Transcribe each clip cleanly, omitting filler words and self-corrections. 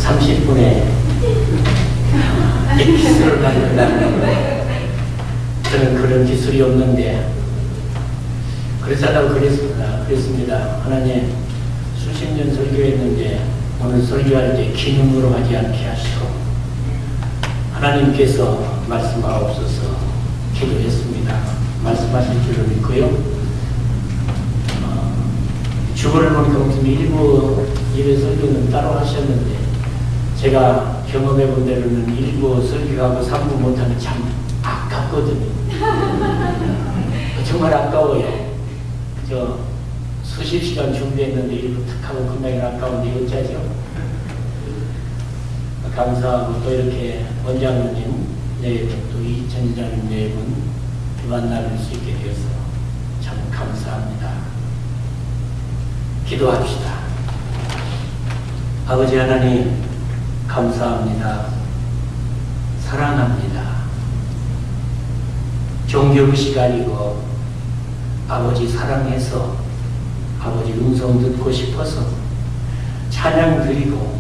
30분에 기술을 받는다는 저는 그런 기술이 없는데 그래서 하다가 그랬습니다. 하나님 수십 년 설교했는데 오늘 설교할 때 기능으로 하지 않게 하시고 하나님께서 말씀하옵소서 기도했습니다. 말씀하실 줄을 믿고요. 주보를 보니까 무슨 일부 설교는 따로 하셨는데 제가 경험해 본 대로는 일부 설교하고 3부 못하면 참 아깝거든요. 정말 아까워요. 저 수십 시간 준비했는데 일부 탁 하고 끝나긴 아까운데 어쩌죠? 감사하고 또 이렇게 원장님 네 분 또 이천장님 네 분 만나뵐 수 있게 되어서 참 감사합니다. 기도합시다. 아버지 하나님 감사합니다. 사랑합니다. 종교의식 아니고 아버지 사랑해서 아버지 음성 듣고 싶어서 찬양 드리고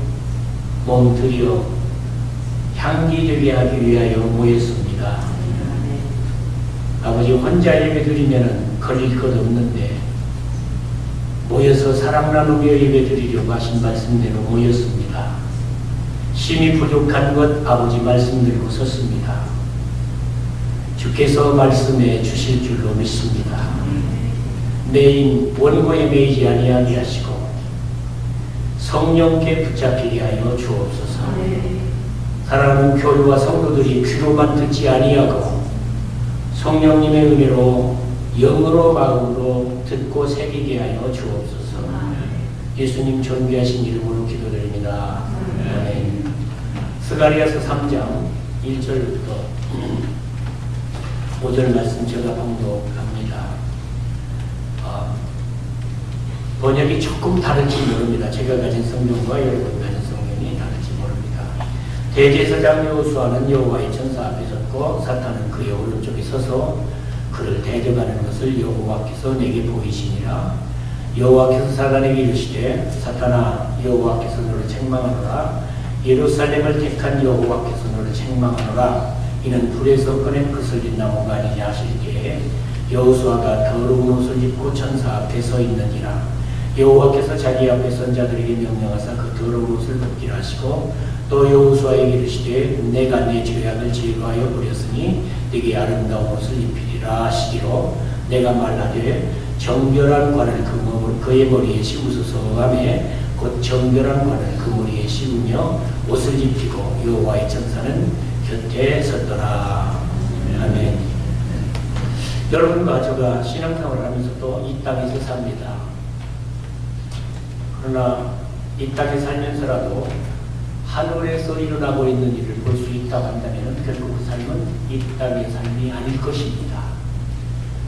몸 드려 향기되게 하기 위하여 모였습니다. 아버지 혼자 예배 드리면 걸릴 것 없는데 모여서 사랑 나누며 예배 드리려고 하신 말씀대로 모였습니다. 심히 부족한 것 아버지 말씀 들고 섰습니다. 주께서 말씀해 주실 줄로 믿습니다. 매인 원고에 매이지 아니하게 하시고 성령께 붙잡히게 하여 주옵소서. 사랑하는 교회와 성도들이 귀로만 듣지 아니하고 성령님의 은혜로 영으로 마음으로 듣고 새기게 하여 주옵소서. 예수님 존귀하신 이름으로 기도드립니다. 아멘. 스가랴서 3장 1절부터 5절 말씀 제가 봉독합니다. 번역이 조금 다를지 모릅니다. 제가 가진 성경과 여러분 가진 성경이 다를지 모릅니다. 대제사장 여호수아는 여호와의 천사 앞에 섰고 사탄은 그의 오른쪽에 서서 그를 대적하는 것을 여호와께서 내게 보이시니라. 여호와께서 사단에게 이르시되 사탄아 여호와께서 너를 책망하노라. 예루살렘을 택한 여호와께서 너를 책망하노라. 이는 불에서 꺼낸 그슬린 나무가 아니냐 하실 때에 여호수아가 더러운 옷을 입고 천사 앞에 서 있는지라. 여호와께서 자기 앞에 선 자들에게 명령하사 그 더러운 옷을 벗기라 하시고 또 여호수아에게 이르시되 내가 내 죄악을 제거하여 버렸으니 네게 아름다운 옷을 입히리라 하시기로 내가 말하되 정결한 관을 그의 머리에 씌우소서 하며 곧 정결한 관을 그 머리에 씌우며 옷을 입히고 여호와의 천사는 곁에 섰더라. 아멘. 여러분과 저가 신앙생활을 하면서 또 이 땅에서 삽니다. 그러나 이 땅에 살면서라도 하늘에서 일어나고 있는 일을 볼 수 있다고 한다면 결국 그 삶은 이 땅의 삶이 아닐 것입니다.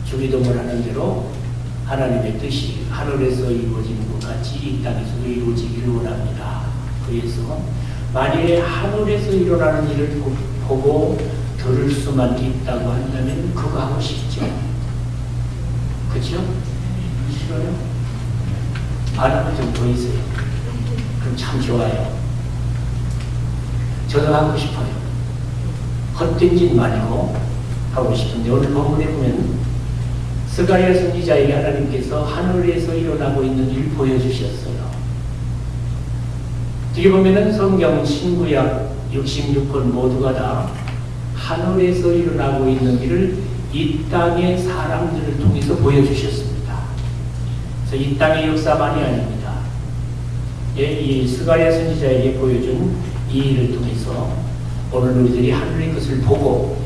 주기도문 하는 대로 하나님의 뜻이 하늘에서 이루어지는 것 같이 이 땅에서도 이루어지기를 원합니다. 그래서 만일에 하늘에서 일어나는 일을 보고 들을 수만 있다고 한다면 그거 하고 싶죠. 그죠? 싫어요? 반응을 좀 보이세요. 그럼 참 좋아요. 저도 하고 싶어요. 헛된 짓 말고 하고 싶은데 오늘 본문에 보면 스가랴 선지자에게 하나님께서 하늘에서 일어나고 있는 일을 보여주셨어요. 어떻게 보면은 성경 신구약 66권 모두가 다 하늘에서 일어나고 있는 일을 이 땅의 사람들을 통해서 보여주셨습니다. 그래서 이 땅의 역사만이 아닙니다. 이 스가랴 선지자에게 보여준 이 일을 통해서 오늘 우리들이 하늘의 것을 보고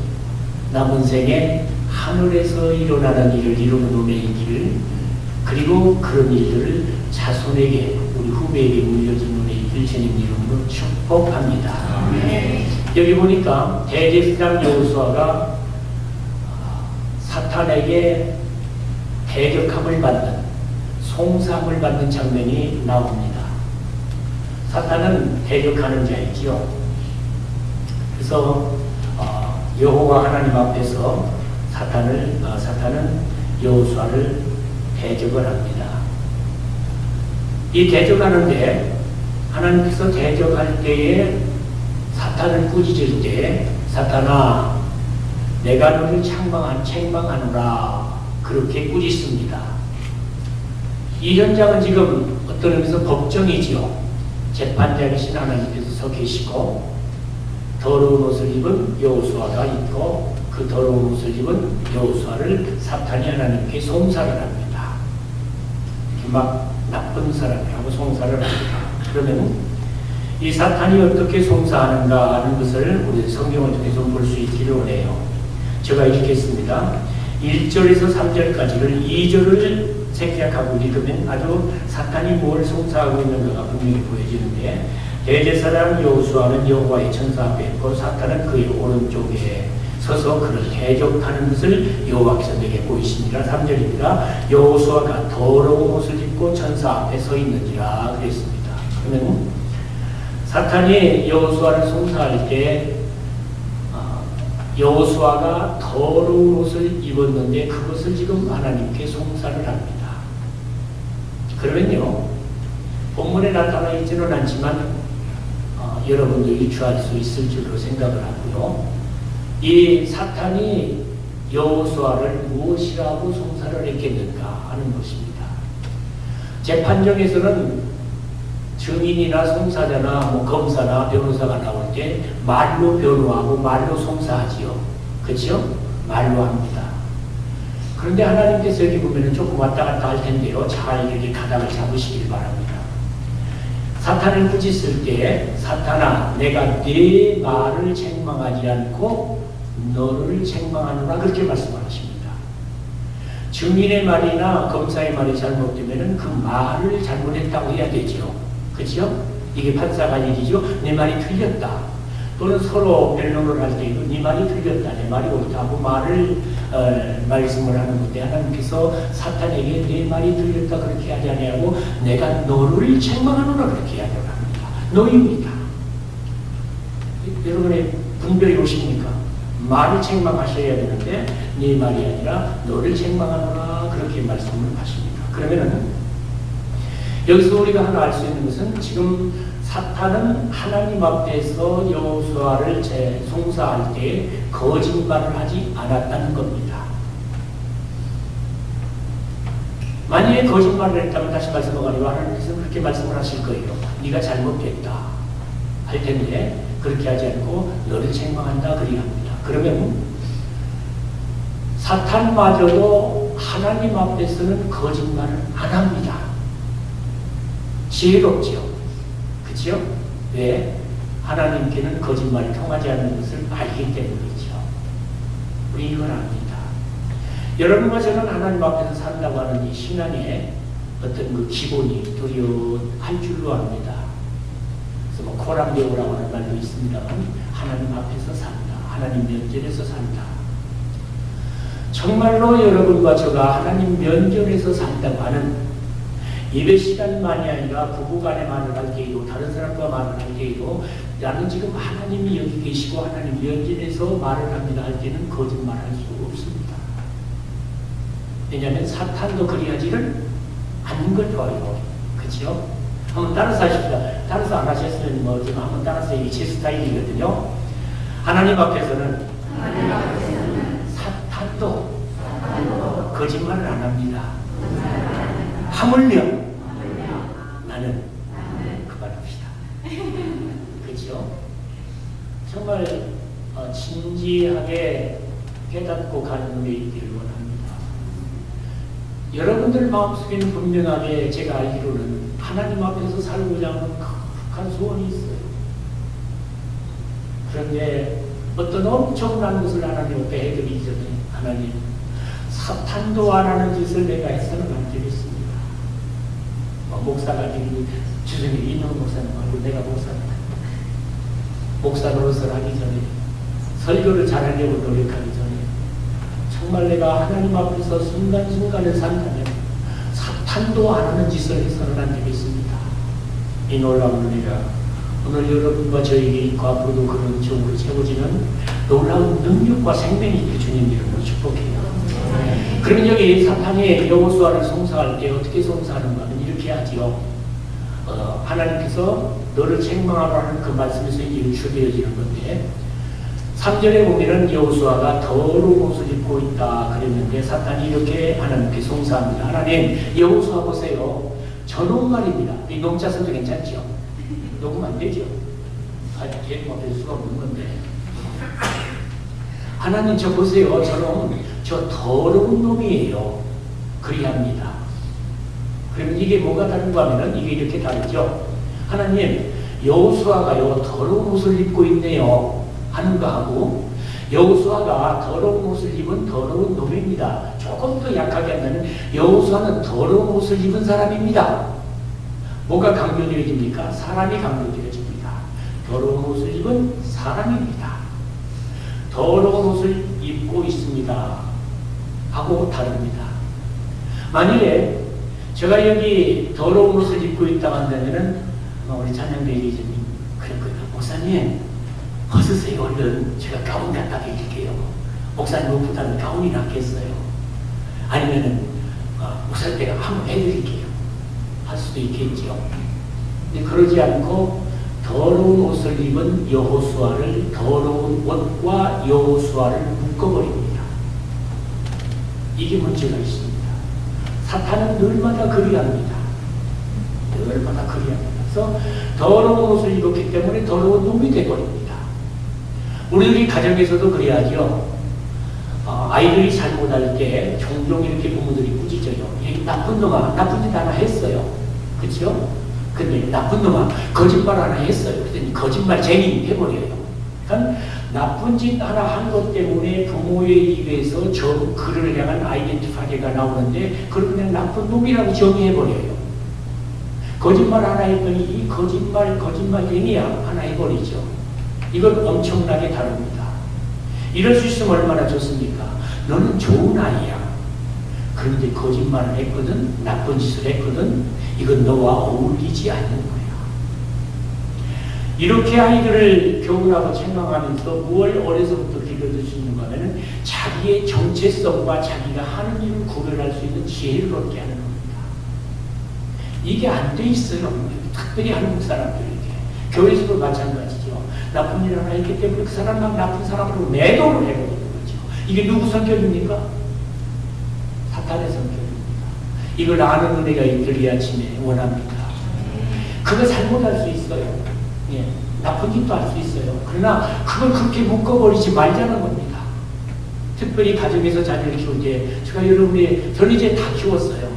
남은 생에 하늘에서 일어나는 일을 이루는 은혜의 길을 그리고 그런 일들을 자손에게 우리 후배에게 물려준 은혜의 길 주님 이름으로 축복합니다. 여기 보니까 대제사장 여호수아가 사탄에게 대적함을 받는 송사함을 받는 장면이 나옵니다. 사탄은 대적하는 자이지요. 그래서 여호와 하나님 앞에서 사탄은 여호수아를 대적을 합니다. 이 대적하는데 하나님께서 대적할 때에 사탄을 꾸짖을 때 사탄아 내가 너를 책망하노라 그렇게 꾸짖습니다. 이 현장은 지금 어떤 의미에서 법정이지요. 재판장이신 하나님께서 서 계시고 더러운 옷을 입은 여호수아가 있고 그 더러운 옷을 입은 여호수아를 사탄이 하나님께 송사를 합니다. 이렇게 막 나쁜 사람이라고 송사를 합니다. 그러면 이 사탄이 어떻게 송사하는가 하는 것을 우리 성경을 통해서 볼 수 있기를 원해요. 제가 이렇게 했습니다. 1절에서 3절까지를 2절을 생략하고 읽으면 아주 사탄이 뭘 송사하고 있는가가 분명히 보여지는데 대제사장 여호수아는 여호와의 천사 앞에 있고 사탄은 그의 오른쪽에 서서 그를 대적하는 것을 여호와께서 내게 보이시니라. 3절입니다. 여호수아가 더러운 옷을 입고 천사 앞에 서 있는지라 그랬습니다. 그러면 사탄이 여호수아를 송사할 때 여호수아가 더러운 옷을 입었는데 그것을 지금 하나님께 송사를 합니다. 그러면요 본문에 나타나 있지는 않지만 여러분도 유추할 수 있을 줄로 생각을 하고요. 이 사탄이 여호수아를 무엇이라고 송사를 했겠는가 하는 것입니다. 재판정에서는 증인이나 송사자나 검사나 변호사가 나올 때 말로 변호하고 말로 송사하지요. 그렇죠? 말로 합니다. 그런데 하나님께서 여기 보면 조금 왔다 갔다 할 텐데요. 잘 이렇게 가닥을 잡으시길 바랍니다. 사탄을 꾸짖을 때 사탄아 내가 네 말을 책망하지 않고 너를 책망하노라 그렇게 말씀하십니다. 증인의 말이나 검사의 말이 잘못되면 그 말을 잘못했다고 해야 되죠. 그렇죠? 이게 판사가 일이죠. 내 말이 틀렸다. 또는 서로 변론을 할 때도 네 말이 틀렸다. 내 말이 옳다고 말을 말씀을 하는 건데 하나님께서 사탄에게 내 말이 틀렸다 그렇게 하지 아니하고 내가 너를 책망하노라 그렇게 하려고 합니다. 너입니다. 여러분의 분별이 오십니까? 말을 책망하셔야 되는데 네 말이 아니라 너를 책망하노라 그렇게 말씀을 하십니다. 그러면은 여기서 우리가 하나 알 수 있는 것은 지금 사탄은 하나님 앞에서 여호수아를 송사할 때 거짓말을 하지 않았다는 겁니다. 만약에 거짓말을 했다면 다시 말씀하거니와 하나님께서 그렇게 말씀을 하실 거예요. 네가 잘못했다 할 텐데 그렇게 하지 않고 너를 책망한다 그리 합니다. 그러면 사탄마저도 하나님 앞에서는 거짓말을 안 합니다. 지혜롭죠. 그렇죠? 왜? 하나님께는 거짓말이 통하지 않는 것을 알기 때문이죠. 우리 이걸 압니다. 여러분과 저는 하나님 앞에서 산다고 하는 이 신앙의 어떤 그 기본이 뚜렷할 줄로 압니다. 그래서 코람배우라고 하는 말도 있습니다만 하나님 앞에서 산다. 하나님 면전에서 산다. 정말로 여러분과 저가 하나님 면전에서 산다고 하는 예배 시간만이 아니라 부부간에 말을 할 때에도 다른 사람과 말을 할 때에도 나는 지금 하나님이 여기 계시고 하나님 면전에서 말을 합니다 할 때는 거짓말할 수 없습니다. 왜냐하면 사탄도 그리하지를 않는 걸 좋아해요. 그렇죠? 한번 따라서 하십시다. 따라서 안 하셨으면 뭐 지금 한번 따라서 이게 제 스타일이거든요. 하나님 앞에서는 사탄도 거짓말을 안 합니다. 하물며 나는 그만합시다. 그렇죠? 정말 진지하게 깨닫고 가는 눈에 있기를 원합니다. 여러분들 마음속에는 분명하게 제가 알기로는 하나님 앞에서 살고자 하는 극한 소원이 있어요. 그런데 어떤 엄청난 것을 하나님 앞에 해드리기 전에 하나님 사탄도 안 하는 짓을 내가 해서는 안 되겠습니다. 목사가 지금 주중에 있는 목사는 말고 내가 목사입니다. 목사 노릇을 하기 전에 설교를 잘하려고 노력하기 전에 정말 내가 하나님 앞에서 순간순간을 산다면 사탄도 안 하는 짓을 해서는 안 되겠습니다. 이 놀라운 은혜가 오늘 여러분과 저에게 있고 앞으로도 그런 쪽으로 채워지는 놀라운 능력과 생명이 있게 주님 이름으로 축복해요. 그러면 여기 사탄이 여호수아를 송사할 때 어떻게 송사하는가 하면 이렇게 하지요. 하나님께서 너를 책망하라는 그 말씀에서 유추되어지는 건데 3절에 보면은 여호수아가 더러운 옷을 입고 있다 그랬는데 사탄이 이렇게 하나님께 송사합니다. 하나님 여호수아 보세요. 저놈 말입니다. 이 농자 써도 괜찮죠? 녹음 안 되죠? 개가 될 수가 없는 건데 하나님 저 보세요. 저놈 저 더러운 놈이에요. 그리합니다. 그러면 이게 뭐가 다른가 하면은 이게 이렇게 다르죠. 하나님 여호수아가요 더러운 옷을 입고 있네요 하는 거하고 여호수아가 더러운 옷을 입은 더러운 놈입니다. 조금 더 약하게 하면 여호수아는 더러운 옷을 입은 사람입니다. 뭐가 강조되어집니까? 사람이 강조되어집니다. 더러운 옷을 입은 사람입니다. 더러운 옷을 입고 있습니다 하고 다릅니다. 만일에 제가 여기 더러운 옷을 입고 있다고 한다면은 우리 찬양대 리즈님 그럴 거예요. 목사님 벗으세요. 얼른 제가 가운 갖다 드릴게요. 목사님 옷보다는 가운이 낫겠어요. 아니면은 목사님 내가 한번 해드릴게요. 할 수도 있겠죠. 근데 그러지 않고 더러운 옷을 입은 여호수아를 더러운 옷과 여호수아를 묶어버립니다. 이게 문제가 있습니다. 사탄은 늘마다 그리합니다. 늘마다 그리합니다. 그래서 더러운 옷을 입었기 때문에 더러운 놈이 되어버립니다. 우리들이 가정에서도 그래야죠. 아이들이 잘못할 때 종종 이렇게 부모들이 꾸짖어요. 나쁜 놈아, 나쁜 짓 하나 했어요. 그렇죠? 근데 나쁜 놈아, 거짓말 하나 했어요. 그랬더니 거짓말쟁이 해버려요. 그러니까 나쁜 짓 하나 한 것 때문에 부모의 입에서 저 그를 향한 아이덴티파이가 나오는데 그걸 그냥 나쁜 놈이라고 정의해버려요. 거짓말 하나 했더니 이 거짓말쟁이야 하나 해버리죠. 이건 엄청나게 다릅니다. 이럴 수 있으면 얼마나 좋습니까? 너는 좋은 아이야. 그런데 거짓말을 했거든, 나쁜 짓을 했거든, 이건 너와 어울리지 않는 거야. 이렇게 아이들을 교훈하고 책망하면서 무엇을 어려서부터 길러줄 수 있는가 하면 자기의 정체성과 자기가 하는 일을 구별할 수 있는 지혜를 얻게 하는 겁니다. 이게 안 돼 있어요. 특별히 한국 사람들에게. 교회에서도 마찬가지죠. 나쁜 일을 하나 했기 때문에 그 사람만 나쁜 사람으로 매도를 해버리는 거죠. 이게 누구 성격입니까? 사탄의 성격입니다. 이걸 아는 은혜가 있기를 아침에 원합니다. 그거 잘못할 수 있어요. 예, 나쁜 짓도 할 수 있어요. 그러나 그걸 그렇게 묶어버리지 말자는 겁니다. 특별히 가정에서 자녀를 키울 때 제가 여러분이 저는 이제 다 키웠어요.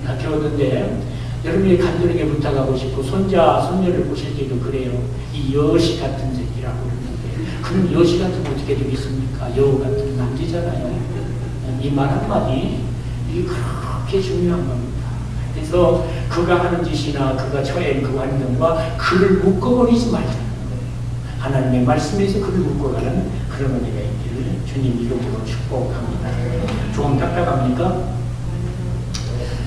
다 키웠는데 여러분이 간절하게 부탁하고 싶고 손자, 손녀를 보실 때도 그래요. 이 여시 같은 새끼라고 그러는데 그럼 여시 같으면 어떻게 되겠습니까? 여우 같은 남자잖아요. 이 말 한마디 이게 그렇게 중요한 겁니다. 그래서 그가 하는 짓이나 그가 처해인 그 환경과 그를 묶어버리지 말자는 거예요. 하나님의 말씀에서 그를 묶어가는 그런 은혜가 있기를 주님 이름으로 축복합니다. 조금 답답합니까?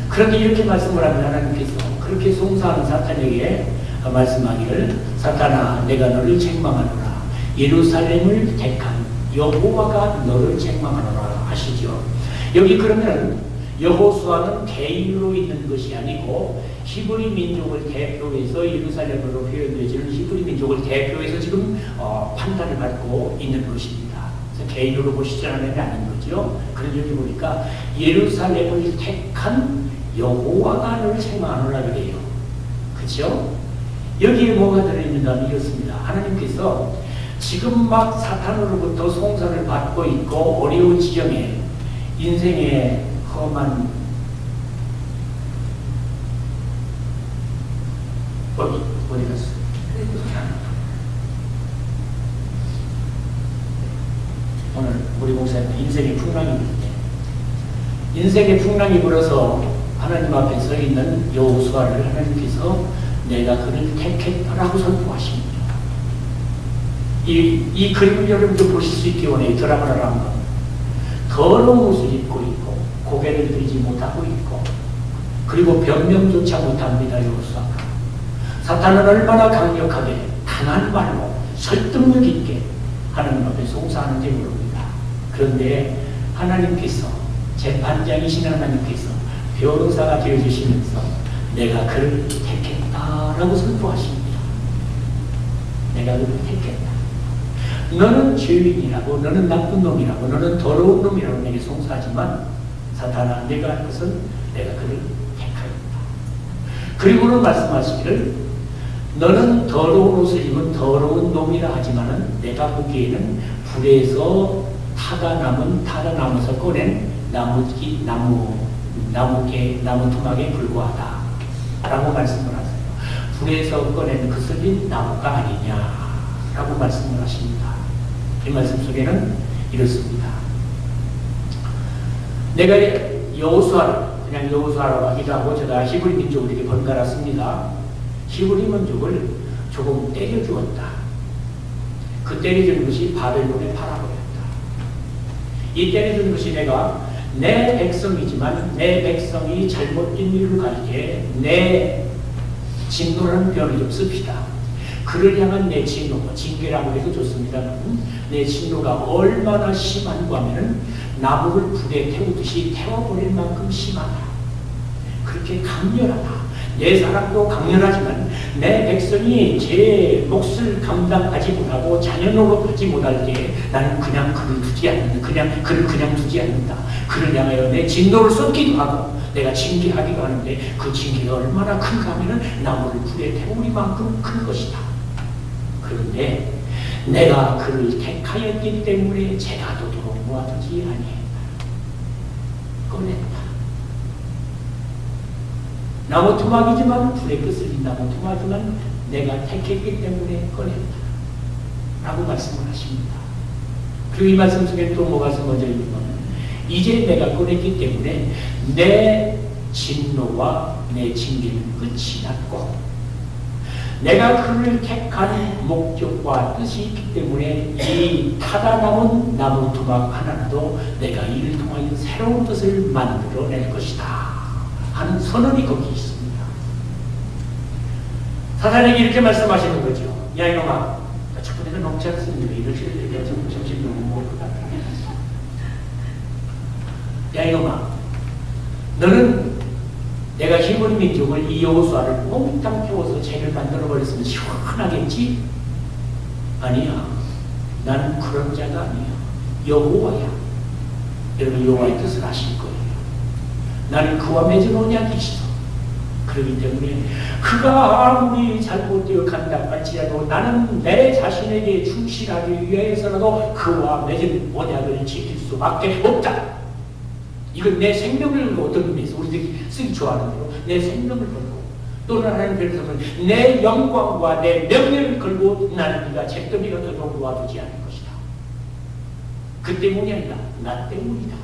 그런데 이렇게 말씀을 하면 하나님께서 그렇게 송사하는 사탄에게 말씀하기를 사탄아 내가 너를 책망하노라 예루살렘을 택한 여호와가 너를 책망하노라 하시죠. 여기 그러면 여호수아는 개인으로 있는 것이 아니고 히브리 민족을 대표해서 예루살렘으로 표현되어지는 히브리 민족을 대표해서 지금 판단을 받고 있는 것입니다. 그래서 개인으로 보시지 않으면 아닌 거죠. 그래서 여기 보니까 예루살렘을 택한 여호와가 너를 책망하노라 그래요. 그렇죠? 여기에 뭐가 들어있는가 하면 이렇습니다. 하나님께서 지금 막 사탄으로부터 송사를 받고 있고 어려운 지경에 인생의 험한 어디 갔어? 오늘 우리 목사님 인생의 풍랑이 불때 인생의 풍랑이 불어서 하나님 앞에 서 있는 여호수아를 하나님께서 내가 그를 택했다라고 선포하십니다. 이 그림을 여러분도 보실 수 있게 원해요. 드라마를 한번. 더러운 옷을 입고 있고 고개를 들지 못하고 있고 그리고 변명조차 못합니다. 여호수아가. 사탄은 얼마나 강력하게 강한 말로 설득력 있게 하나님 앞에 송사하는지 모릅니다. 그런데 하나님께서 재판장이신 하나님께서 변호사가 되어주시면서 내가 그를 택했다라고 선포하십니다. 내가 그를 택했다. 너는 죄인이라고, 너는 나쁜 놈이라고, 너는 더러운 놈이라고 내게 송사하지만 사탄아, 내가 할 것은 내가 그를 택하였다. 그리고는 말씀하시기를 너는 더러운 옷을 입은 더러운 놈이라 하지만은 내가 보기에는 불에서 타다 남아서 꺼낸 나무 토막에 불과하다 라고 말씀을 하세요. 불에서 꺼낸 그 슬린 나무가 아니냐 라고 말씀을 하십니다. 이 말씀 속에는 이렇습니다. 내가 여호수아를 그냥 여호수아라고 하기도 하고 제가 히브리 민족을 이렇게 번갈았습니다. 히브리 민족을 조금 때려주었다. 그 때려주는 것이 바벨론에 팔아버렸다. 이 때려주는 것이 내가 내 백성이지만 내 백성이 잘못된 일을 가리게 내 진노라는 표현을 좀 씁시다. 그를 향한 내 진노, 징계라고 해도 좋습니다만 내 진노가 얼마나 심한가 하면은 나무를 불에 태우듯이 태워버릴 만큼 심하다. 그렇게 강렬하다. 내 사람도 강렬하지만 내 백성이 제 몫을 감당하지 못하고 자녀노릇 하지 못할 때 나는 그냥 그를 두지 않는다. 그를 그냥 두지 않는다. 그를 향하여 내 진노를 쏟기도 하고 내가 징계하기도 하는데 그 징계가 얼마나 큰가 하면은 나무를 불에 태우리만큼 큰 것이다. 그런데 내가 그를 택하였기 때문에 제가 도도록 모아두지 아니했다. 꺼냈다. 나무 토막이지만 불에 끄슬린 나무 토막이지만 내가 택했기 때문에 꺼냈다. 라고 말씀을 하십니다. 그리고 이 말씀 속에 또 뭐가 숨어져 있냐면 이제 내가 꺼냈기 때문에 내 진노와 내 징계는 끝이 났고 내가 그를 택한 목적과 뜻이 있기 때문에 이 타다 남은 나무 토막 하나라도 내가 이를 통하여 새로운 뜻을 만들어낼 것이다 하는 선언이 거기 있습니다. 사단에게 이렇게 말씀하시는 거죠. 야 이놈아, 자꾸 내가 넘지 않습니다. 이러실 때가 정신 너무 먹을 것 같아. 야 이놈아, 너는 내가 히브리 민족을 이 여호수아를 몽땅 태워서 죄를 만들어버렸으면 시원하겠지? 아니야. 나는 그런 자가 아니야. 여호와야. 여러분 여호와의 뜻을 아실 거예요. 나는 그와 맺은 언약이 있어. 그렇기 때문에 그가 아무리 잘못되어 간다 할지라도 나는 내 자신에게 충실하기 위해서라도 그와 맺은 언약을 지킬 수밖에 없다. 이건 내 생명을 얻기 위해서 우리들이 쓰기 좋아하는 대로 내 생명을 걸고 또는 하나님 편에서는 내 영광과 내 명예를 걸고 나는 네가 잿더미가 되도록 놓아두지 않을 것이다. 그 때문이 아니라 나 때문이다.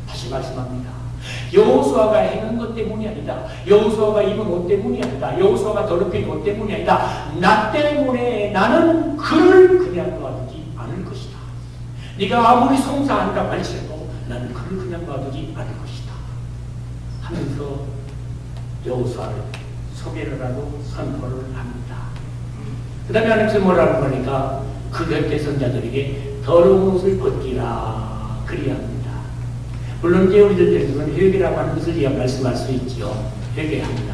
다시 말씀합니다. 여호수아가 행한 것 때문이 아니다. 여호수아가 입은 옷 때문이 아니다. 여호수아가 더럽힌 옷 때문이 아니다. 나 때문에 나는 그를 그냥 놔두지 않을 것이다. 네가 아무리 송사한다고 할지라도 나는 그를 그냥 놔두지 않을 것이다 하면서 여호수아를 소개를 하고 선포를 합니다. 그 다음에 하나님께서 뭐라고 하니까 그 곁에 선자들에게 더러운 옷을 벗기라 그리합니다. 물론 이제 우리들 때는 회개라고 하는 것을 말씀할 수 있죠. 회개합니다.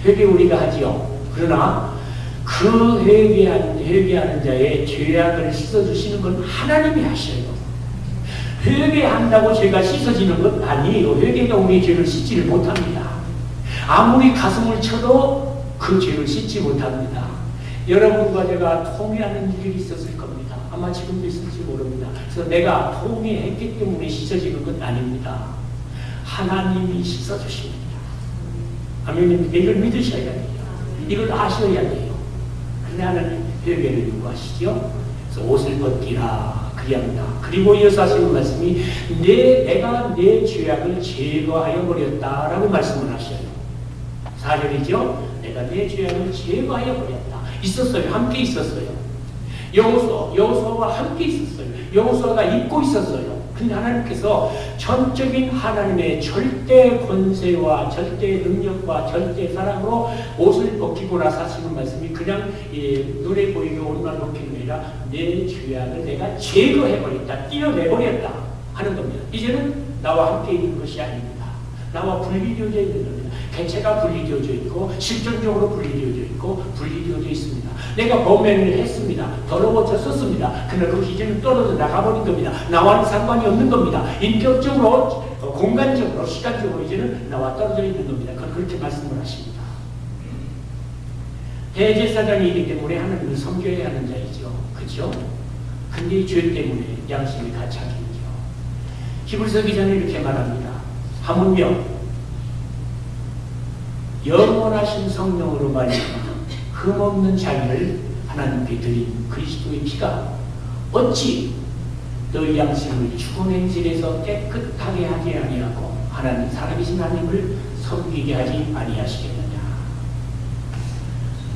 회개 우리가 하지요. 그러나 그 회개하는 자의 죄악을 씻어주시는 건 하나님이 하셔요. 회개한다고 죄가 씻어지는 건 아니에요. 회개가 우리의 죄를 씻지를 못합니다. 아무리 가슴을 쳐도 그 죄를 씻지 못합니다. 여러분과 제가 통회하는 일이 있었을 겁니다. 아마 지금도 있을지 모릅니다. 그래서 내가 통회했기 때문에 씻어지는 건 아닙니다. 하나님이 씻어주십니다. 아멘입니까? 이걸 믿으셔야 돼요. 이걸 아셔야 돼요. 그런데 하나님 회개를 요구하시죠. 그래서 옷을 벗기라 그리합니다. 그리고 이어서 하시는 말씀이 내가 내 죄악을 제거하여 버렸다라고 말씀을 하셔요. 4절이죠. 내가 내 죄악을 제거하여 버렸다. 있었어요. 함께 있었어요. 여호수아와 함께 있었어요. 여호수아가 입고 있었어요. 근데 하나님께서 전적인 하나님의 절대 권세와 절대 능력과 절대 사랑으로 옷을 벗기고 나서 하시는 말씀이 그냥 눈에 보이게 옷만 벗기는 게 아니라 내 죄악을 내가 제거해버렸다. 띄어내버렸다 하는 겁니다. 이제는 나와 함께 있는 것이 아닙니다. 나와 분리되어져 있는 겁니다. 개체가 분리되어져 있고 실존적으로 분리되어져 있고 분리되어져 있습니다. 내가 범행을 했습니다. 더러워져 썼습니다. 그러나 그 기준은 떨어져 나가버린 겁니다. 나와는 상관이 없는 겁니다. 인격적으로, 공간적으로, 시간적으로 이제는 나와 떨어져 있는 겁니다. 그렇게 말씀을 하십니다. 대제사장이기 때문에 하나님을 섬겨야 하는 자이죠. 그렇죠? 근데 죄 때문에 양심이 가차기죠. 히브리서 기자는 이렇게 말합니다. 하물며 영원하신 성령으로 말미암아 흠없는 자기를 하나님께 드린 그리스도의 피가 어찌 너희 양심을 죽은 행실에서 깨끗하게 하지 아니하고 하나님 살아계신 하나님을 섬기게 하지 아니하시겠느냐.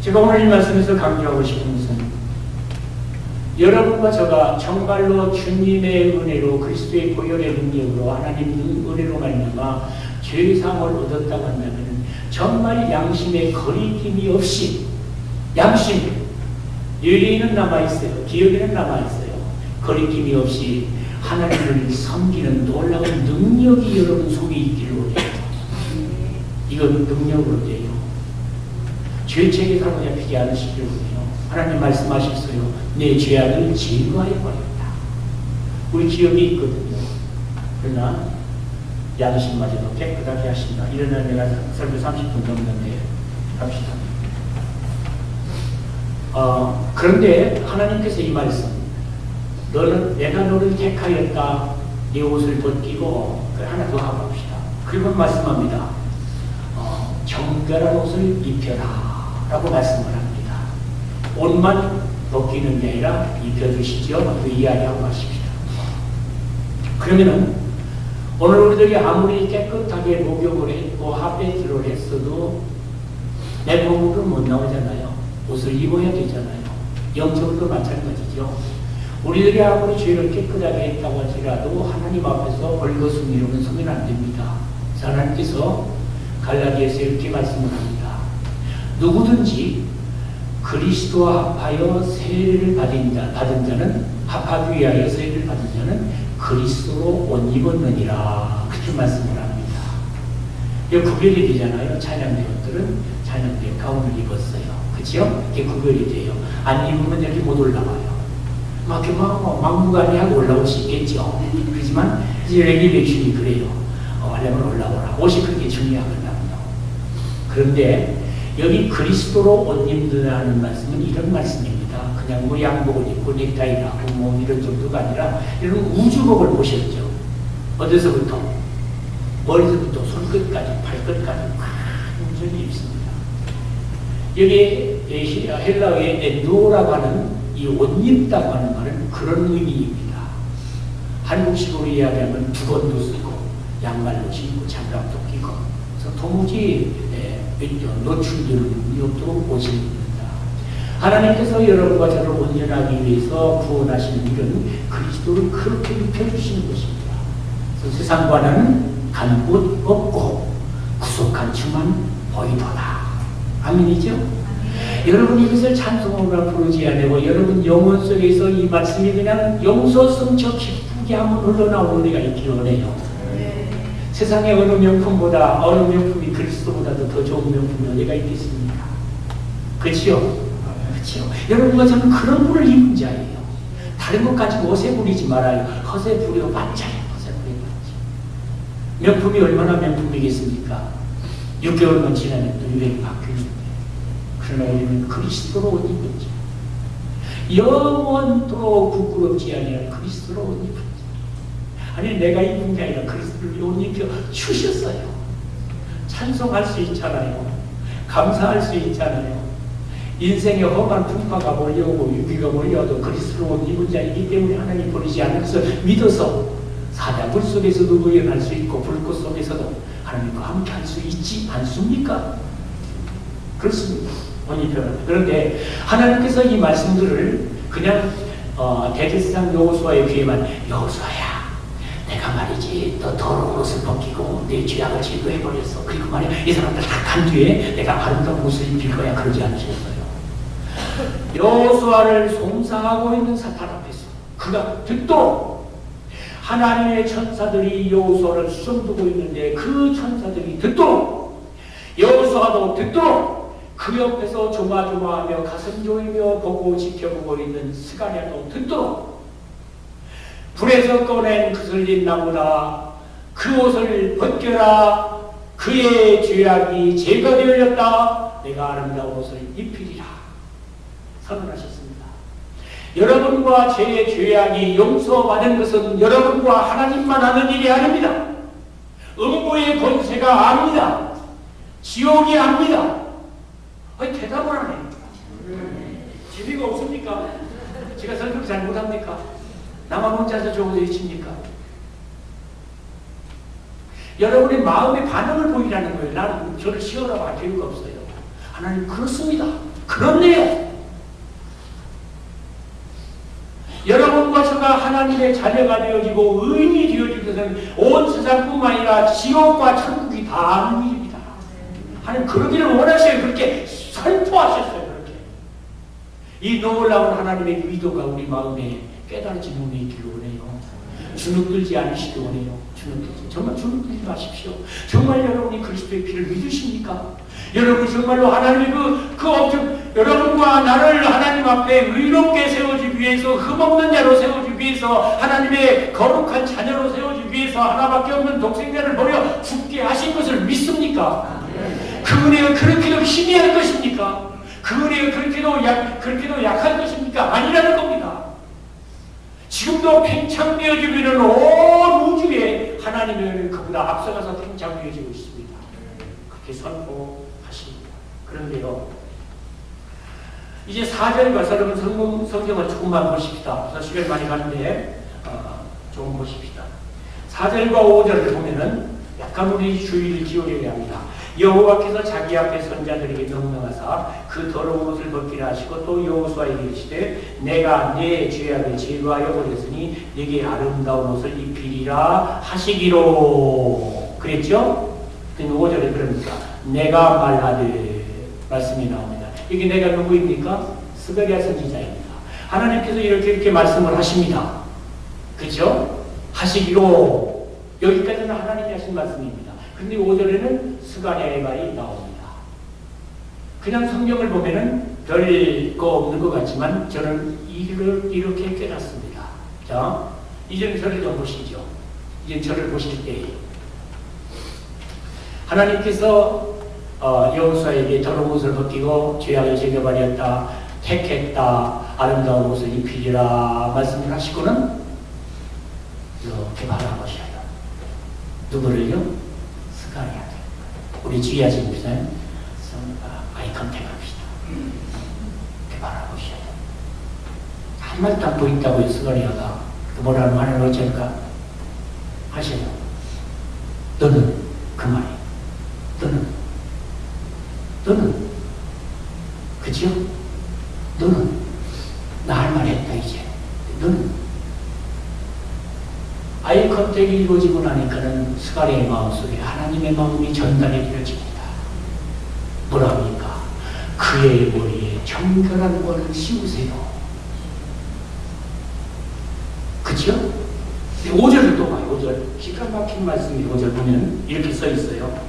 제가 오늘 이 말씀에서 강조하고 싶은 것은 여러분과 저가 정말로 주님의 은혜로 그리스도의 보혈의 능력으로 하나님 은혜로 말미암아 죄사함을 얻었다고 한다면 정말 양심의 거리낌이 없이 양심 뇌에는 남아있어요. 기억에는 남아있어요. 거리낌이 없이 하나님을 섬기는 놀라운 능력이 여러분 속에 있기를 원해요. 이건 능력으로 돼요. 죄책에 사로잡히지 않으시기를 원해요. 하나님 말씀하셨어요. 내 죄악을 제거하여 버렸다. 우리 기억이 있거든요. 그러나 양심마저도 깨끗하게 하신다. 이러나 내가 설교 30분 넘는데 갑시다. 그런데 하나님께서 이 말씀, 내가 너를 택하였다. 네 옷을 벗기고 하나 더 하고 합시다. 그리고 말씀합니다. 정결한 옷을 입혀라 라고 말씀을 합니다. 옷만 벗기는 게 아니라 입혀주시죠. 그 이야기하고 하십시다. 그러면은 오늘 우리들이 아무리 깨끗하게 목욕을 했고 핫배지를 했어도 내 몸으로 못 나오잖아요. 옷을 입어야 되잖아요. 영적으로도 마찬가지죠. 우리들이 아무리 죄를 깨끗하게 했다고 하더라도 하나님 앞에서 벌거숭 이루는 서면 안 됩니다. 하나님께서 갈라디아서에 이렇게 말씀을 합니다. 누구든지 그리스도와 합하여 세례를 받은 자는 합하기 위하여 세례를 받은 자는 그리스도로 옷 입었느니라. 그렇게 말씀을 합니다. 이거 구별이 되잖아요. 찬양대원들은 찬양대 가운을 입었어요. 그렇죠? 이게 구별이 돼요. 안 입으면 여기 못 올라와요. 막무가내하고 올라올 수 있겠죠. 그렇지만 이제 레귤레이션이 그래요. 하려면 올라오라. 옷이 그렇게 중요하거든요. 그런데 여기 그리스도로 옷 입는다는 말씀은 이런 말씀입니다. 그냥 뭐 양복을 입고 넥타이라고 뭐 이런 정도가 아니라 이런 우주복을 보셨죠. 어디서부터? 머리서부터 손끝까지 발끝까지 완전히 입습니다. 여기 헬라어의 엔도라고 하는 이 옷 입다고 하는 말은 그런 의미입니다. 한국식으로 이야기하면 두건도 쓰고 양말도 신고 장갑도 끼고 그래서 도무지 노출되는 이 없도록 옷을 입는다. 하나님께서 여러분과 저를 온전하기 위해서 구원하시는 일은 그리스도를 그렇게 입혀주시는 것입니다. 그래서 세상과는 간 곳 없고 구속한 층만 보이도다. 아멘이죠? 여러분 이것을 찬송으로 부르지 않고 여러분 영혼 속에서 이 말씀이 그냥 용서성처 기쁘게 한번 흘러나오는 데가 있기를 원해요. 세상의 어느 명품보다 어느 명품이 그리스도보다도 더 좋은 명품이 어디가 있겠습니까? 그렇지요? 그렇지요? 여러분과 저는 그런 분을 입은 자예요. 다른 것 가지고 허세 부리지 말아요. 허세 부려 봤자요. 허세 부려 봤자. 명품이 얼마나 명품이겠습니까? 6개월만 지나면 또 유행이 바뀌는데. 그러나 우리는 그리스도로 옷 입은 자. 영원토록 부끄럽지 아니한 그리스도로 옷 입은 자. 아니 내가 입은 게 아니라 그리스도를 옷 입혀 주셨어요. 찬송할 수 있잖아요. 감사할 수 있잖아요. 인생에 험한 풍파가 몰려오고 위기가 몰려와도 그리스도로 옷 입은 자이기 때문에 하나님 버리지 않는 것을 믿어서 사자굴 속에서도 구현할 수 있고 불꽃 속에서도 하나님과 함께 할 수 있지 않습니까? 그렇습니다. 옷 입혀라. 그런데 하나님께서 이 말씀들을 그냥 대제사장 여호수아의 귀에만 여호수아야 내가 말이지 너 더러운 옷을 벗기고 내 죄악을 제거해버렸어. 그리고 말이야 이 사람들 다 간 뒤에 내가 아름다운 옷을 입힐 거야. 그러지 않으셨어요. 여호수아를 송사하고 있는 사탄 앞에서 그가 듣도록 하나님의 천사들이 여호수아를 수정두고 있는데 그 천사들이 듣도록, 여호수아도 듣도록 그 옆에서 조마조마하며 가슴 조이며 보고 지켜보고 있는 스가랴도 듣도록 불에서 꺼낸 그슬린 나무다, 그 옷을 벗겨라, 그의 죄악이 제거 되었다, 내가 아름다운 옷을 입히리라 선언하셨습니다. 여러분과 제 죄악이 용서받은 것은 여러분과 하나님만 하는 일이 아닙니다. 음부의 권세가 압니다. 지옥이 압니다. 대답을 안 해요. 재미가 없습니까? 제가 설명 잘 못합니까? 나만 혼자서 좋은 일 칩니까? 여러분의 마음의 반응을 보이라는 거예요. 나는 저를 시험하라고 할 필요가 없어요. 하나님 그렇습니다. 그렇네요. 여러분과 저가 하나님의 자녀가 되어지고 의인이 되어질 것은 온 세상뿐만 아니라 지옥과 천국이 다 아는 일입니다. 하나님 그러기를 원하셔요. 그렇게 선포하셨어요. 그렇게. 이 놀라운 하나님의 위도가 우리 마음에 깨달아진 몸이 있기를 원해요. 주눅들지 않으시기 원해요. 정말 주눅들지 마십시오. 정말 여러분이 그리스도의 피를 믿으십니까? 여러분이 정말로 하나님의 여러분과 나를 하나님 앞에 의롭게 세워주기 위해서, 흠없는 자로 세워주기 위해서, 하나님의 거룩한 자녀로 세워주기 위해서 하나밖에 없는 독생자를 버려 죽게 하신 것을 믿습니까? 그 은혜가 그렇게도 희미할 것입니까? 그 은혜가 그렇게도 약할 것입니까? 아니라는 겁니다. 지금도 팽창되어지고 있는 온 우주에 하나님의 은혜는 그보다 앞서가서 팽창되어지고 있습니다. 그렇게 선포하십니다. 그런데요, 이제 4절과 여러분 성경을 조금만 보십시다. 그래서 시간이 많이 가는데 조금 보십시다. 4절과 5절을 보면은 약간 우리 주의를 기울여야 합니다. 여호와께서 자기 앞에 선자들에게 명령하사 그 더러운 옷을 벗기라 하시고 또 여호수아에게 이르시되 내가 내 죄악을 제거하여 버렸으니 네게 아름다운 옷을 입히리라 하시기로 그랬죠? 5절에 그러니까 내가 말하되 말씀이 나옵니다. 이게 내가 누구입니까? 스가랴 선지자입니다. 하나님께서 이렇게 말씀을 하십니다. 그죠? 하시기로 여기까지는 하나님이 하신 말씀입니다. 근데 5절에는 스가랴의 말이 나옵니다. 그냥 성경을 보면은 별 거 없는 것 같지만 저는 이렇게 깨닫습니다. 자, 이제 저를 좀 보시죠. 이제 저를 보실 때 하나님께서 여호수아에게 더러운 옷을 벗기고 죄악을 제거하였다, 택했다, 아름다운 옷을 입히리라 말씀을 하시고는 이렇게 바라보셔요. 누구를요? 스가랴. 우리 주의하시는 분은 아이 컨택 합시다. 이렇게 바라보셔요. 한 말도 안 보인다고요, 스가랴가. 뭐라는 말을 어쩔까? 하셔요. 너는 그 말이. 너는 그죠? 너는 나 할 말 했다 이제. 너는 아이 컨택이 이루어지고 나니까는 스가랴의 마음속에 하나님의 마음이 전달이 되어집니다. 뭐랍니까? 그의 머리에 정결한 권을 씌우세요. 그죠? 5절을 또 봐요. 5절 기가 막힌 말씀이 5절 보면 이렇게 써 있어요.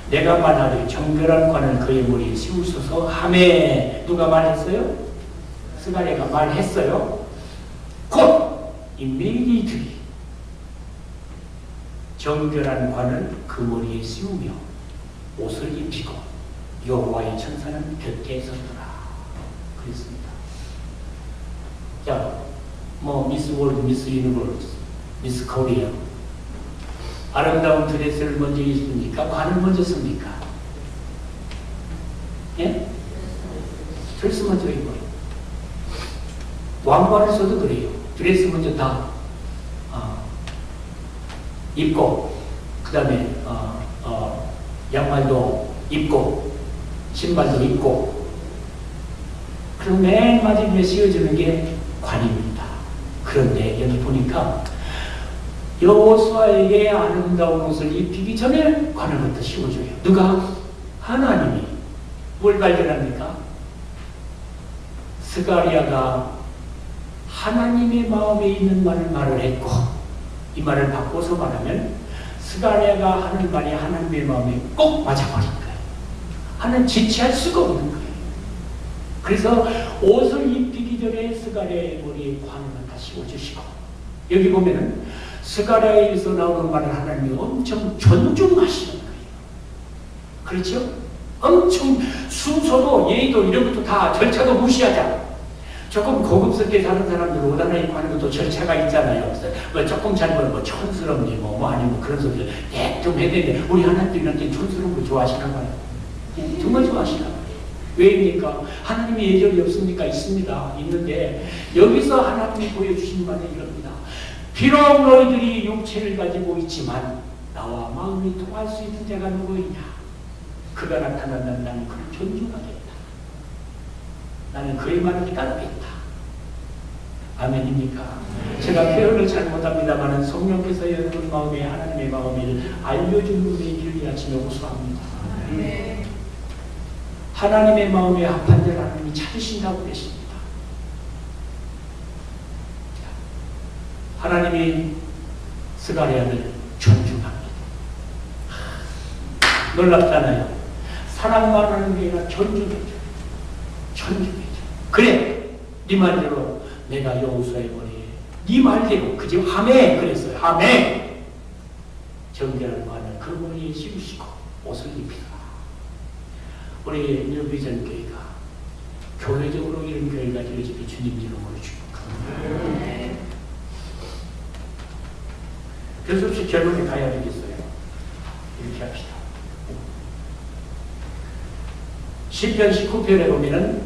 내가 말하되 정결한 관을 그의 머리에 씌우소서 하매. 누가 말했어요? 스가랴가 말했어요. 곧 immediately 정결한 관을 그 머리에 씌우며 옷을 입히고 여호와의 천사는 곁에 서더라. 그랬습니다. 자, 미스 월드, 미스 유니버스, 미스 코리아 아름다운 드레스를 먼저 입습니까? 관을 먼저 씁니까? 예? 드레스 먼저 입어요. 왕관을 써도 그래요. 드레스 먼저 다 입고, 그 다음에 양말도 입고, 신발도 입고, 그럼 맨 마지막에 씌워주는 게 관입니다. 그런데 여기 보니까 여호수아에게 아름다운 옷을 입히기 전에 관을부터 씌워줘요. 누가? 하나님이. 뭘 발견합니까? 스가랴가 하나님의 마음에 있는 말을 했고 이 말을 바꿔서 말하면 스가랴가 하는 말이 하나님의 마음에 꼭 맞아버린 거예요. 하나님 지체할 수가 없는 거예요. 그래서 옷을 입히기 전에 스가랴의 머리에 관을 다시 씌워주시고, 여기 보면은 스가랴에서 나오는 말을 하나님이 엄청 존중하시는 거예요. 그렇죠? 엄청 순서도 예의도 이런 것도 다 절차도 무시하자. 조금 고급스럽게 사는 사람들 옷 하나 입고 하는 것도 절차가 있잖아요. 뭐 조금 잘못하면 뭐 촌스럽니 뭐 아니면 뭐 그런 소리를 좀 해야 되는데, 우리 하나님한테 촌스러운 거 좋아하시나 봐요. 정말 좋아하시나 봐요. 왜입니까? 하나님의 예절이 없습니까? 있습니다. 있는데 여기서 하나님이 보여주신 바는 이럽니다. 비록 너희들이 육체를 가지고 있지만 나와 마음이 통할 수 있는 자가 누구이냐? 그가 나타나면 나는 그를 존중하겠다. 나는 그의 말을 따르겠다. 아멘입니까? 제가 표현을 잘못합니다만 성령께서 여러분 마음에 하나님의 마음을 알려주는 분의 길이 아침에 호소합니다. 하나님의 마음에 합한 자를 하나님이 찾으신다고 그랬습니다. 하나님이 스가랴를 존중합니다. 놀랍잖아요. 사랑만 하는 게 아니라 존중해줘. 존중해줘. 그래, 네 말대로 내가 여호수아의 머리에 네 말대로 그지 하매 그랬어요. 하매 정결한 말을 그 머리에 씌우시고 옷을 입히라. 우리 뉴비전 교회가 교회적으로 이런 교회가 되어지기 주님 이름으로 축복합니다. 그래서 혹시 결론에 가야 되겠어요. 이렇게 합시다. 시편 19편에 보면은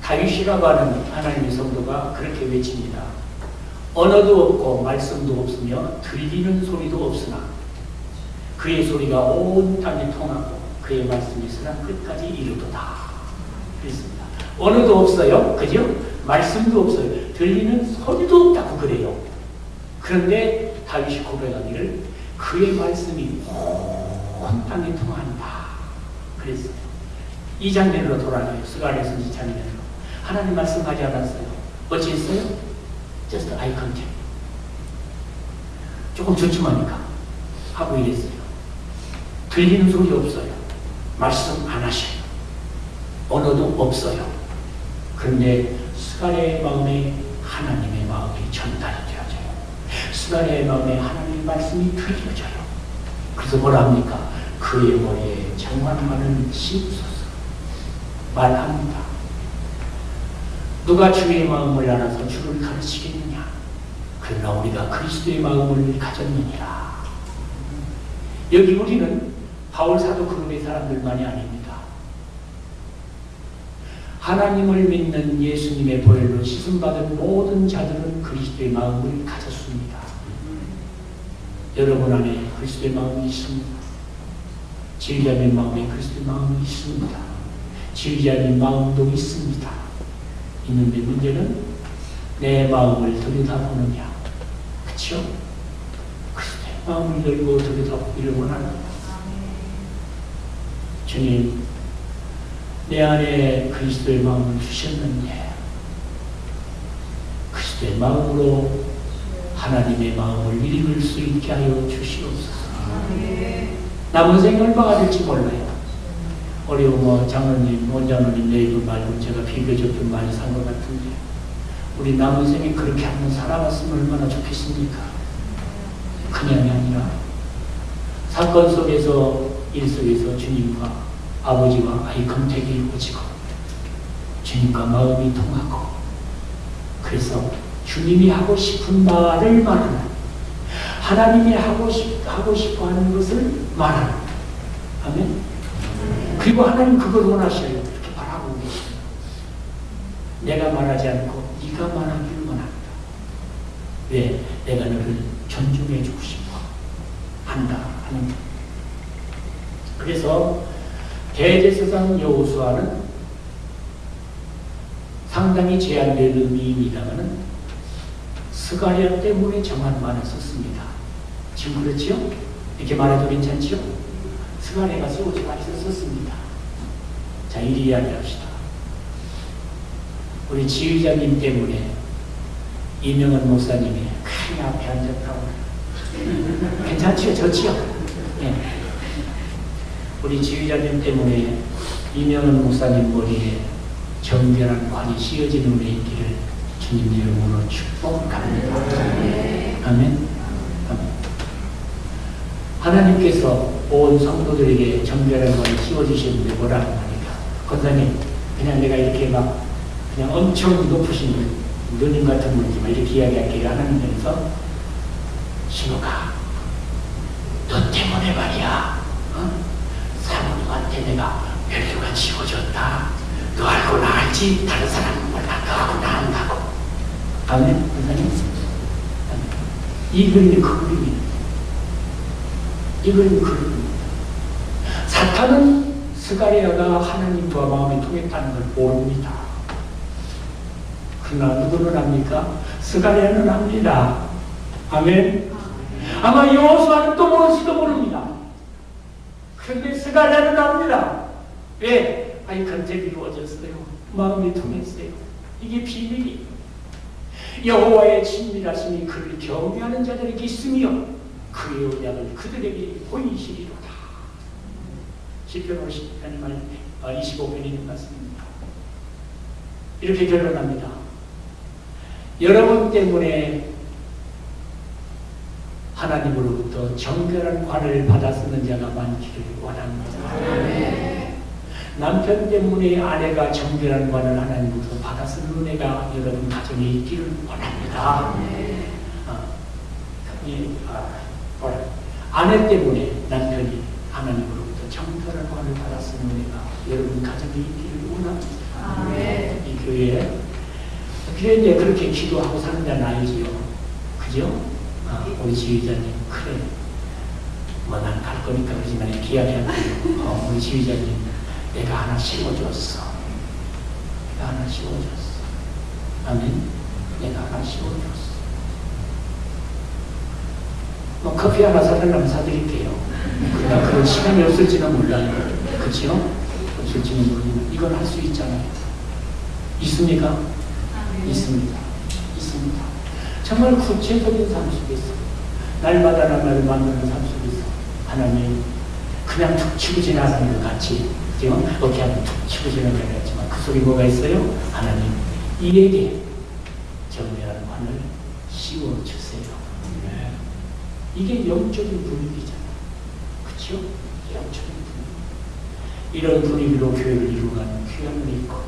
다윗이라고 하는 하나님의 성도가 그렇게 외칩니다. 언어도 없고 말씀도 없으며 들리는 소리도 없으나 그의 소리가 온 땅에 통하고 그의 말씀이 세상 끝까지 이르도다. 그랬습니다. 언어도 없어요. 그죠? 말씀도 없어요. 들리는 소리도 없다고 그래요. 그런데 다윗이 고백하기를 그의 말씀이 온 땅에 통한다. 그랬어요. 이 장면으로 돌아가요. 스가랴 선지 장면으로. 하나님 말씀하지 않았어요. 어찌 했어요? Just eye contact. 조금 주춤하니까 하고 이랬어요. 들리는 소리 없어요. 말씀 안 하셔요. 언어도 없어요. 그런데 스가랴의 마음에 하나님의 마음이 전달이 되어져요. 스가랴의 마음에 하나님의 말씀이 들려져요. 그래서 뭐라 합니까? 그의 머리에 장관만을 씌우소서 말합니다. 누가 주의 마음을 알아서 주를 가르치겠느냐? 그러나 우리가 그리스도의 마음을 가졌느니라. 여기 우리는 바울 사도 그룹의 사람들만이 아닙니다. 하나님을 믿는 예수님의 보혈로 씻음받은 모든 자들은 그리스도의 마음을 가졌습니다. 여러분 안에 그리스도의 마음이 있습니다. 지휘자님 마음에 그리스도의 마음이 있습니다. 지휘자님 마음도 있습니다. 있는데 문제는 내 마음을 들여다보느냐. 그렇죠? 그리스도의 마음을 열고 들여다보기를 원합니다. 주님, 내 안에 그리스도의 마음을 주셨는데 그리스도의 마음으로 하나님의 마음을 읽을 수 있게 하여 주시옵소서. 남은 생이 얼마가 될지 몰라요. 어려우면 장로님, 원장로님 네이버 말고 제가 비교적 좀 많이 산 것 같은데 우리 남은 생에 그렇게 한번 살아봤으면 얼마나 좋겠습니까? 그냥이 아니라 사건 속에서, 일 속에서 주님과 아버지와 아이 컨택이 이루어지고 주님과 마음이 통하고 그래서 주님이 하고 싶은 말을 말하는, 하나님이 하고 싶어 하는 것을 말하는. 아멘. 그리고 하나님 그걸 원하셔요. 그렇게 말하고 계십니다. 내가 말하지 않고 네가 말하기를 원합니다. 왜? 내가 너를 존중해 주고 싶어 한다 하는. 그래서 대제사장 여호수아는 상당히 제한된 의미입니다만은 스가랴 때문에 정한 말을 썼습니다. 지금 그렇지요? 이렇게 말해도 괜찮지요? 스가랴가 쓰고지 말해서 썼습니다. 자, 이리 이야기합시다. 우리 지휘자님 때문에 이명은 목사님이 큰 앞에 앉았다고 괜찮지요? 좋지요? 예. 우리 지휘자님 때문에 이명은 목사님 머리에 정결한 관이 씌어지는 은혜 있기를 주님 이름으로 축복합니다. 아멘. 하나님께서 온 성도들에게 정결한 관을 씌워주시는데 뭐라고 하니까 권사님 그냥 내가 이렇게 막 그냥 엄청 높으신 누님 같은 분이지만 이렇게 이야기할게요. 하나님께서 신호가 너 때문에 말이야 사모님한테 내가 멸류관 씌워줬다. 너 알고 나 알지? 다른 사람은 몰라. 너하고 나 안다고. 아멘. 권사님 이 그림이 그 그림이에요. 이 그림이 그 그림입니다. 사탄은 스가랴가 하나님과 마음이 통했다는 걸 모릅니다. 그러나 누구는 압니까? 스가랴는 압니다. 아멘. 아마 여호수아는 또 모를지도 모릅니다. 그런데 스가랴는 압니다. 왜? 아이 컨택이 이루어졌어요. 마음이 통했어요. 이게 비밀이에요. 여호와의 친밀하심이 그를 경외하는 자들에게 있으며 그의 언약을 그들에게 보이시리로다. 시편 25편이 있는 말씀입니다. 이렇게 결론합니다. 여러분 때문에 하나님으로부터 정결한 관을 받아 쓰는 자가 많기를 원합니다. 네. 남편 때문에 아내가 정결한 관을 하나님으로부터 받아 쓰는 은혜가 여러분 가정에 있기를 원합니다. 네. 아내 때문에 남편이 하나님으로부터 정결한 관을 받아 쓰는 은혜가 여러분 가정에 있기를 원합니다. 네. 이 교회에 그래 이제 그렇게 기도하고 사는 자는 아니지요. 그죠? 우리 지휘자님 그래 뭐 난 갈 거니까 그러지만 이렇게 이야기하고 우리 지휘자님 내가 하나 심어줬어. 내가 하나 심어줬어. 아멘. 내가 하나 심어줬어. 뭐 커피 하나 사달라면 사드릴게요. 그러나 그런 시간이 없을지는 몰라요. 그렇죠? 없을지는 모르지만 이건 할 수 있잖아요. 있습니까? 있습니다. 있습니다. 정말 구체적인 삶 속에서 날마다 나를 만나는 삶 속에서 하나님 그냥 툭 치고 지나가는 것 같이 어떻게 하면 툭 치고 지나가는 것 같지만 그 속에 뭐가 있어요? 하나님 이에게 정밀한 관을 씌워주세요. 이게 영적인 분위기잖아요. 그렇죠? 영적인 분위기. 이런 분위기로 교회를 이루어가는 귀한 분이 있고